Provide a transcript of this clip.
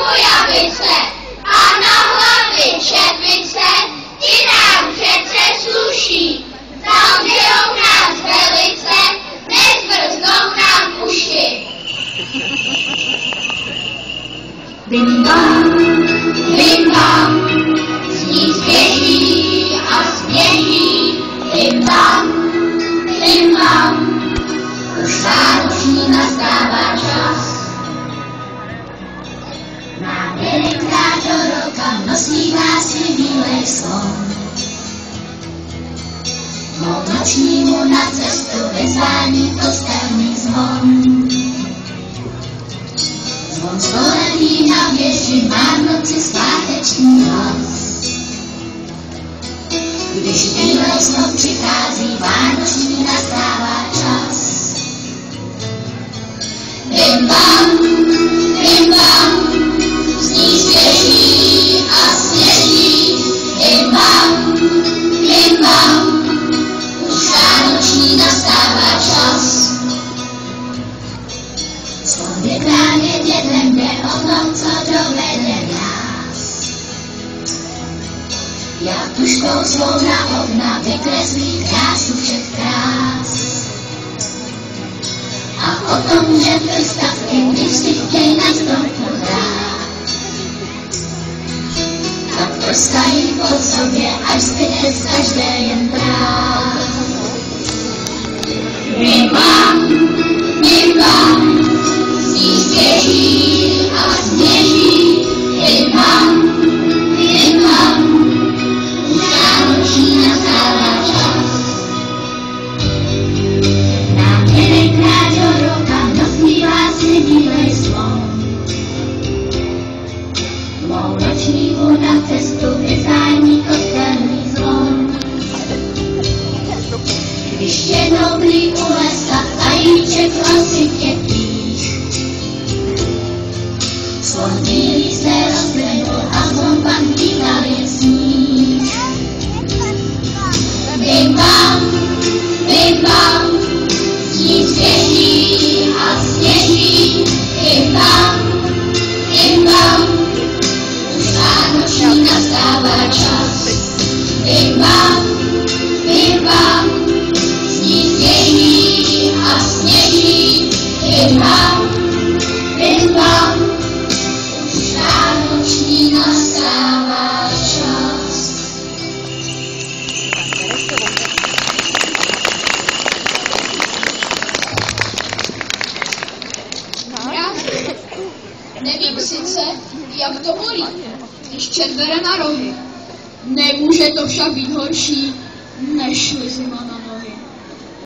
kujavice a na hlavě červice, ty nám přece sluší. Zavřou nás velice, nezmrznou nám uši. Bim bam, sníh svěží a směží. Bim bam, už vánoční nastává čas. Nádherná do roka nosí vás bílej slon. Mou nočnímu na cestu vyzvání kostelný zvon. Zvon století na věži má v noci sváteční hlas. Když bílej slon přichází, vánoční nastává čas. Bim bam, sníh svěží a sněží. Bim bam, už vánoční nastává čas. Slon vyprávět dětem jde o tom, co dovede nás. Jak tužkou svou na okna vykreslí krásu všech krás. A o tom, že představky vždycky chtěj na stromku dát. Tak prskají po sobě, až zbyde z každé jen prát. Bim bam, sníh svěží a sněží. Bim bam, už vánoční nastává čas. Nádherná do roka nosí vás bílej slon. Mou nočnímu na cestu vyzvání kostelný zvon. Když jednou blí u lesa a jíček hlasitě píš. Slon bílý se rozklenul a zvon pak býval jen sníh. Bim bam, sníh svěží a sněží. Bim bam, už vánoční nastává čas. Bim bam, sníh svěží a sněží. Bim bam, už vánoční nastává čas. Nevím sice, jak to bolí, když čet bere na rohy. Nemůže to však být horší, než zima na